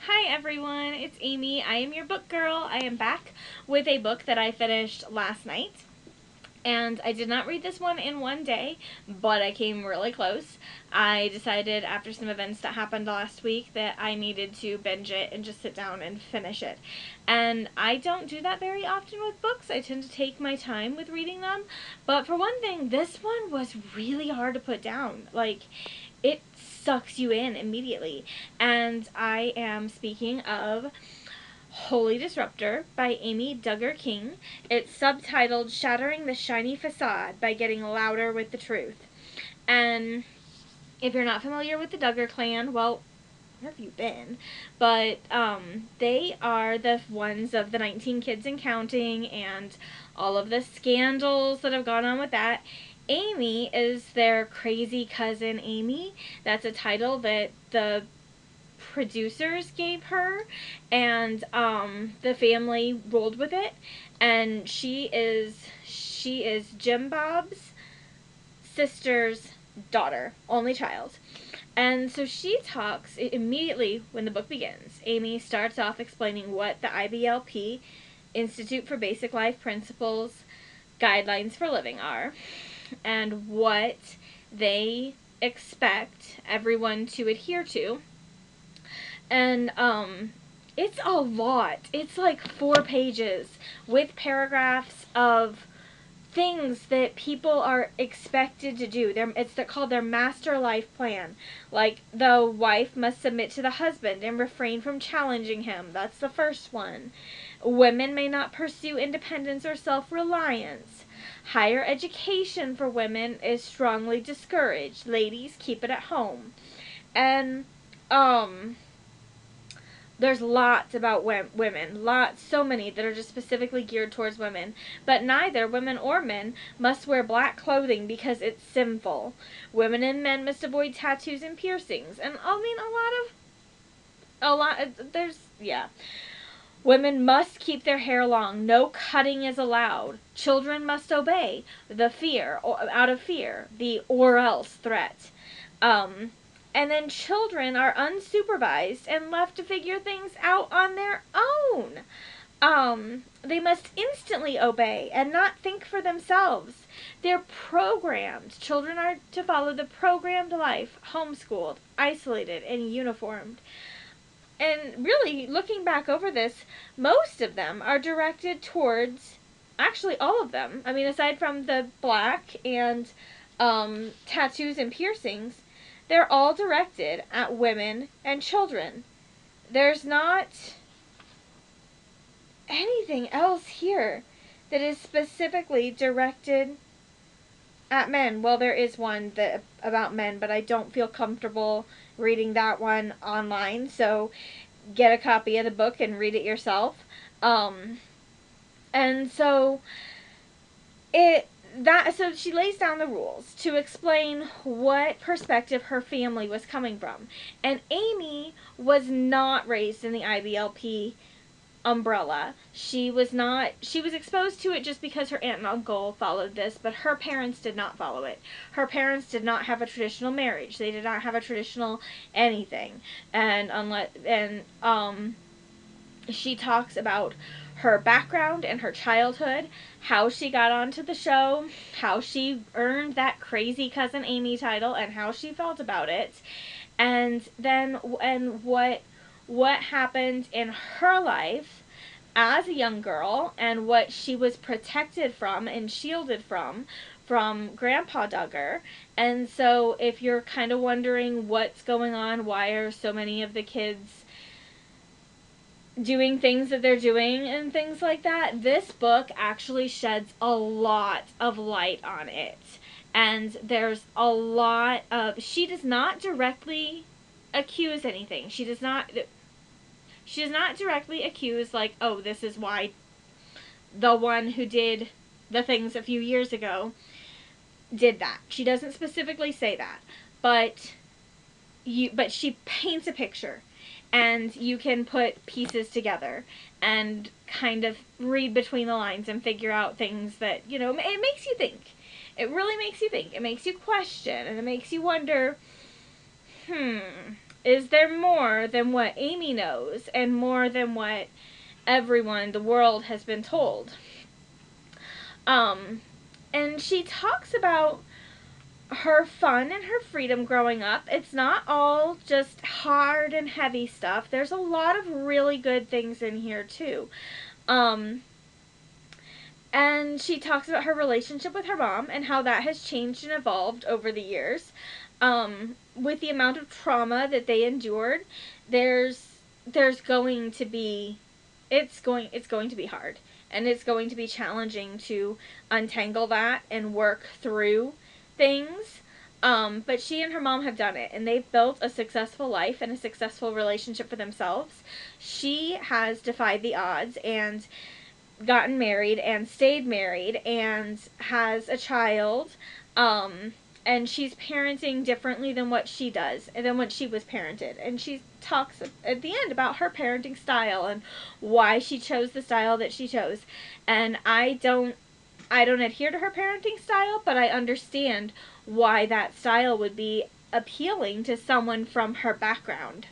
Hi everyone, it's Amy. I am your book girl. I am back with a book that I finished last night. And I did not read this one in one day, but I came really close. I decided after some events that happened last week that I needed to binge it and just sit down and finish it. And I don't do that very often with books. I tend to take my time with reading them. But for one thing, this one was really hard to put down. It sucks you in immediately. And I am speaking of Holy Disruptor by Amy Duggar King. It's subtitled Shattering the Shiny Facade by Getting Louder with the Truth. And if you're not familiar with the Duggar clan, well, where have you been? But they are the ones of the 19 Kids and Counting and all of the scandals that have gone on with that. Amy is their crazy cousin Amy. That's a title that the producers gave her, and the family rolled with it. And she is Jim Bob's sister's daughter, only child. And so she talks immediately when the book begins. Amy starts off explaining what the IBLP, Institute for Basic Life Principles, Guidelines for Living are, and what they expect everyone to adhere to. And it's a lot. It's like 4 pages with paragraphs of things that people are expected to do. They're called their master life plan. Like, the wife must submit to the husband and refrain from challenging him. That's the first one. Women may not pursue independence or self-reliance. Higher education for women is strongly discouraged. Ladies, keep it at home. And there's lots about women, so many that are just specifically geared towards women. But neither women or men must wear black clothing because it's sinful. Women and men must avoid tattoos and piercings. And yeah. Women must keep their hair long. No cutting is allowed. Children must obey out of fear, the or else threat. And then children are unsupervised and left to figure things out on their own. They must instantly obey and not think for themselves. They're programmed. Children are to follow the programmed life, homeschooled, isolated, and uniformed. And really, looking back over this, most of them are directed towards, actually all of them, I mean, aside from the black and tattoos and piercings, they're all directed at women and children. There's not anything else here that is specifically directed at men. Well, there is one about men, but I don't feel comfortable reading that one online, so get a copy of the book and read it yourself. And so so she lays down the rules to explain what perspective her family was coming from. And Amy was not raised in the IBLP umbrella. She was exposed to it just because her aunt and uncle followed this, but her parents did not follow it. Her parents did not have a traditional marriage. They did not have a traditional anything. She talks about her background and her childhood, how she got onto the show, how she earned that crazy cousin Amy title, and how she felt about it, and what happened in her life as a young girl, and what she was protected from and shielded from Grandpa Duggar. And so if you're kind of wondering what's going on, why are so many of the kids doing things that they're doing and things like that, this book actually sheds a lot of light on it. And there's a lot of, she does not directly accuse anything. She does not directly accuse, like, oh, this is why the one who did the things a few years ago did that. She doesn't specifically say that, but she paints a picture. And you can put pieces together and kind of read between the lines and figure out things that, it makes you think. It really makes you think. It makes you question, and it makes you wonder, Is there more than what Amy knows and more than what everyone, the world, has been told? And she talks about her fun and her freedom growing up. It's not all just hard and heavy stuff. There's a lot of really good things in here too. And she talks about her relationship with her mom and how that has changed and evolved over the years. With the amount of trauma that they endured, there's going to be it's going to be hard, and it's going to be challenging to untangle that and work through things. But she and her mom have done it, and they've built a successful life and a successful relationship for themselves. She has defied the odds and gotten married and stayed married and has a child. And she's parenting differently than what she does, and than what she was parented. And she talks at the end about her parenting style and why she chose the style that she chose. And I don't adhere to her parenting style, but I understand why that style would be appealing to someone from her background.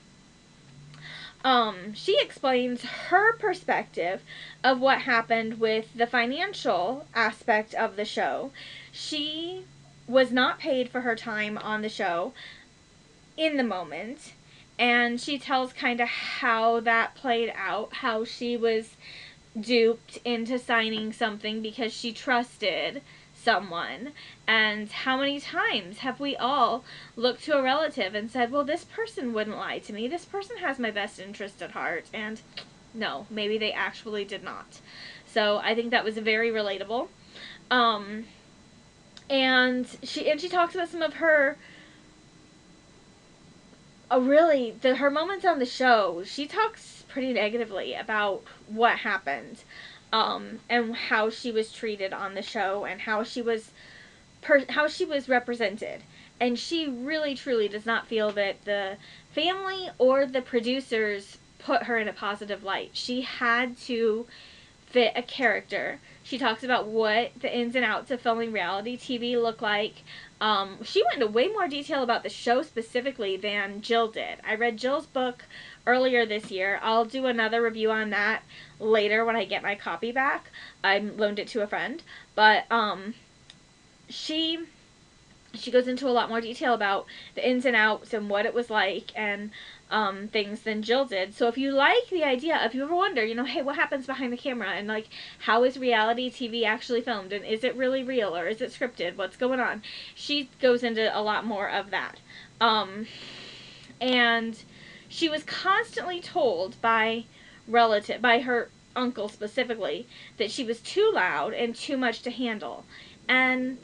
She explains her perspective of what happened with the financial aspect of the show. She was not paid for her time on the show in the moment, and she tells kind of how that played out, how she was duped into signing something because she trusted someone, and how many times have we all looked to a relative and said, well, this person wouldn't lie to me, this person has my best interest at heart, and no, maybe they actually did not. So I think that was very relatable. And she talks about some of her her moments on the show. She talks pretty negatively about what happened, and how she was treated on the show, and how she was represented. And she really truly does not feel that the family or the producers put her in a positive light. She had to fit a character. She talks about what the ins and outs of filming reality TV look like. She went into way more detail about the show specifically than Jill did. I read Jill's book earlier this year. I'll do another review on that later when I get my copy back. I loaned it to a friend. But she goes into a lot more detail about the ins and outs and what it was like, and things than Jill did. So if you like the idea, if you ever wonder, hey, what happens behind the camera, and like, how is reality TV actually filmed, and is it really real, or is it scripted, what's going on, she goes into a lot more of that. And she was constantly told by her uncle specifically, that she was too loud and too much to handle. And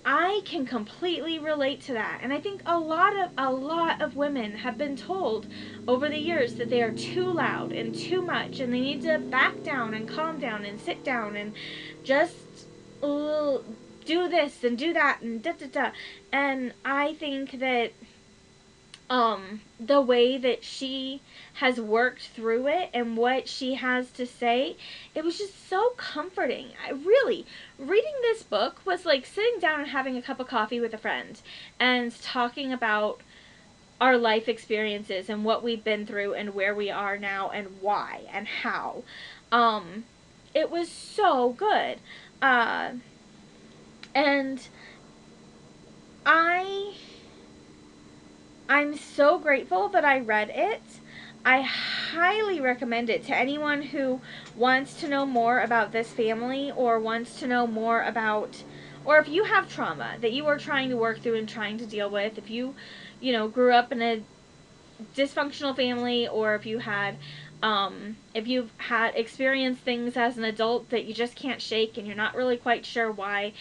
I can completely relate to that. And I think a lot of women have been told over the years that they are too loud and too much, and they need to back down and calm down and sit down and just do this and do that and da da da. And I think that the way that she has worked through it and what she has to say, it was just so comforting. Reading this book was like sitting down and having a cup of coffee with a friend and talking about our life experiences and what we've been through and where we are now and why and how. It was so good. And I'm so grateful that I read it. I highly recommend it to anyone who wants to know more about this family, or wants to know more about, or if you have trauma that you are trying to work through and trying to deal with, if you grew up in a dysfunctional family, or if you've had experienced things as an adult that you just can't shake and you're not really quite sure why,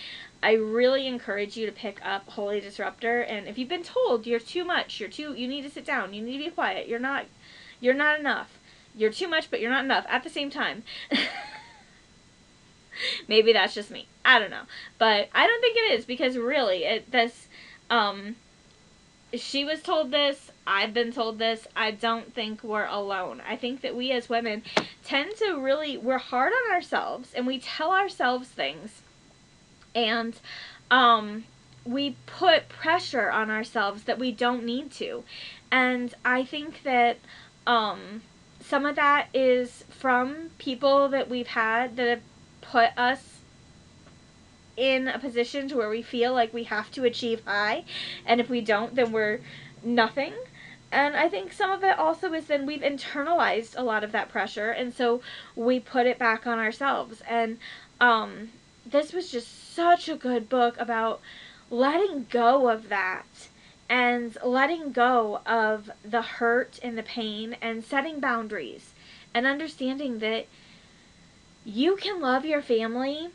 I really encourage you to pick up Holy Disruptor. And if you've been told you're too much, you need to sit down, you need to be quiet, you're not enough, you're too much but you're not enough at the same time. Maybe that's just me, I don't know, but I don't think it is, because really she was told this, I've been told this. I don't think we're alone. I think that we as women tend to we're hard on ourselves, and we tell ourselves things, and we put pressure on ourselves that we don't need to. And I think that some of that is from people that we've had that have put us in a position to where we feel like we have to achieve high, and if we don't, then we're nothing. And I think some of it also is then we've internalized a lot of that pressure, and so we put it back on ourselves. And this was just such a good book about letting go of that, and letting go of the hurt and the pain, and setting boundaries, and understanding that you can love your family.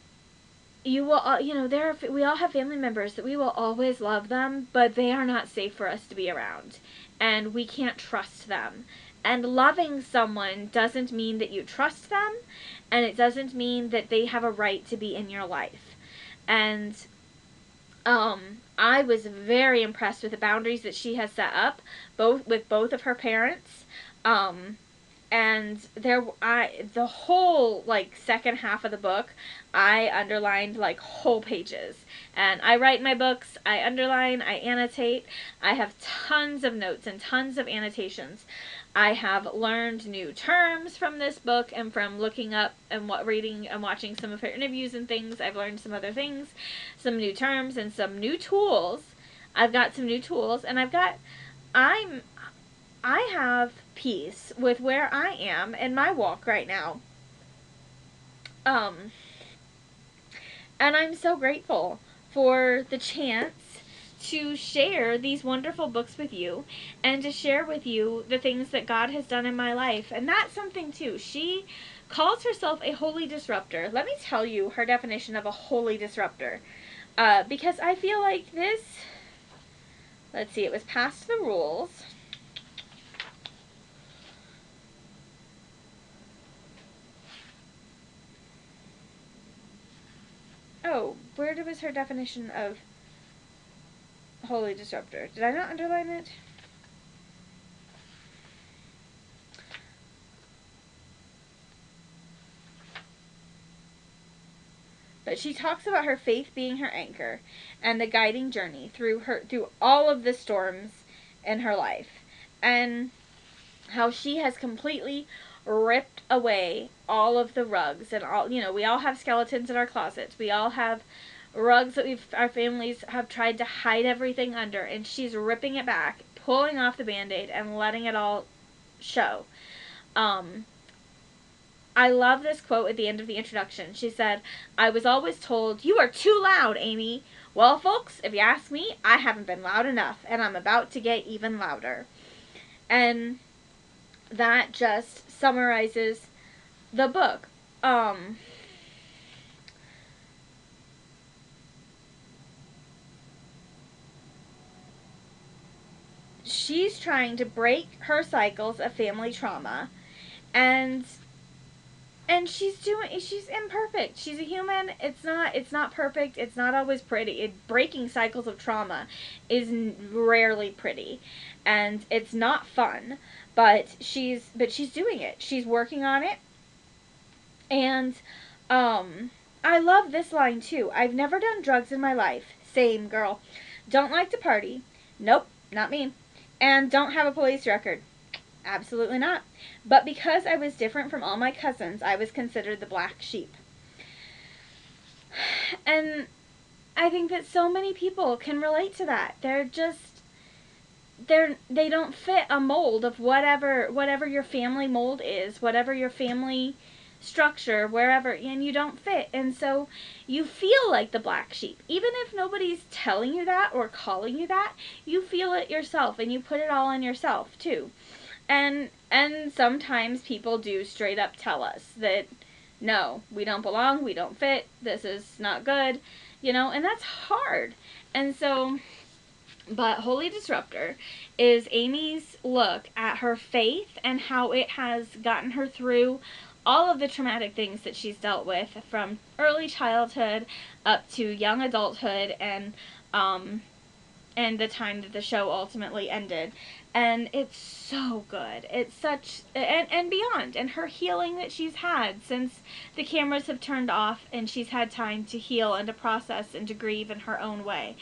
You will, we all have family members that we will always love them, but they are not safe for us to be around, and we can't trust them. And loving someone doesn't mean that you trust them, and it doesn't mean that they have a right to be in your life. And I was very impressed with the boundaries that she has set up, with both of her parents. And the whole, like, second half of the book, I underlined, like, whole pages. And I write my books, I underline, I annotate. I have tons of notes and tons of annotations. I have learned new terms from this book, and from looking up and reading and watching some of her interviews and things. I've learned some other things, some new terms and some new tools. I've got some new tools, and I have peace with where I am in my walk right now. And I'm so grateful for the chance to share these wonderful books with you, and to share with you the things that God has done in my life. And that's something too. She calls herself a holy disruptor. Let me tell you her definition of a holy disruptor. Because I feel like this, let's see, it was past the rules. Oh, where was her definition of Holy Disruptor? Did I not underline it? But she talks about her faith being her anchor, and the guiding journey through all of the storms in her life, and how she has completely ripped away all of the rugs, and all, we all have skeletons in our closets. We all have rugs that our families have tried to hide everything under, and she's ripping it back, pulling off the Band-Aid, and letting it all show. I love this quote at the end of the introduction. She said, "I was always told, 'You are too loud, Amy.' Well, folks, if you ask me, I haven't been loud enough, and I'm about to get even louder." And that just summarizes the book. She's trying to break her cycles of family trauma, and she's imperfect. She's a human. It's not perfect. It's not always pretty. Breaking cycles of trauma is rarely pretty, and it's not fun, but she's doing it. She's working on it. And I love this line too. "I've never done drugs in my life. Same, girl. Don't like to party. Nope, not me. And don't have a police record. Absolutely not. But because I was different from all my cousins, I was considered the black sheep." And I think that so many people can relate to that. They don't fit a mold of whatever your family mold is, whatever your family structure, wherever, and you don't fit. And so you feel like the black sheep. Even if nobody's telling you that or calling you that, you feel it yourself, and you put it all on yourself too. And sometimes people do straight up tell us that, no, we don't belong, we don't fit, this is not good, and that's hard. And so, but Holy Disruptor is Amy's look at her faith and how it has gotten her through all of the traumatic things that she's dealt with, from early childhood up to young adulthood, and the time that the show ultimately ended. And it's so good. It's such, and beyond, and her healing that she's had since the cameras have turned off, and she's had time to heal and to process and to grieve in her own way.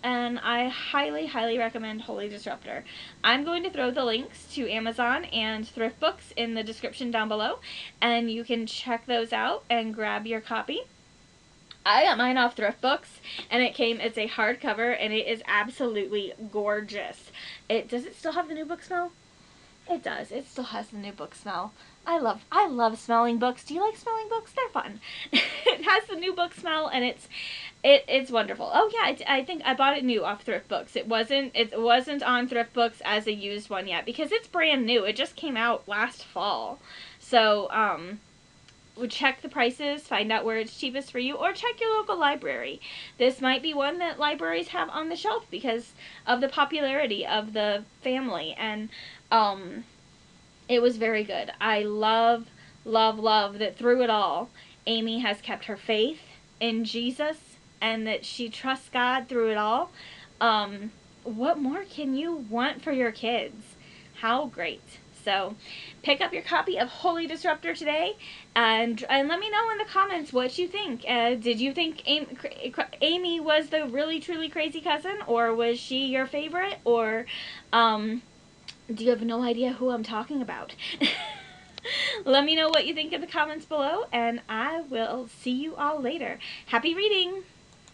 and I highly, highly recommend Holy Disruptor. I'm going to throw the links to Amazon and Thrift Books in the description down below, and you can check those out and grab your copy. I got mine off Thrift Books, and it's a hardcover, and it is absolutely gorgeous. Does it still have the new book smell? It does. It still has the new book smell. I love smelling books. Do you like smelling books? They're fun. It has the new book smell, and it's wonderful. Oh yeah, I think I bought it new off Thrift Books. It wasn't on Thrift Books as a used one yet because it's brand new. It just came out last fall. So would check the prices, find out where it's cheapest for you, or check your local library. This might be one that libraries have on the shelf because of the popularity of the family, and it was very good. I love, love, love that through it all, Amy has kept her faith in Jesus and that she trusts God through it all. What more can you want for your kids? How great. So pick up your copy of Holy Disruptor today, and let me know in the comments what you think. Did you think Amy was the really truly crazy cousin, or was she your favorite, or do you have no idea who I'm talking about? Let me know what you think in the comments below, and I will see you all later. Happy reading!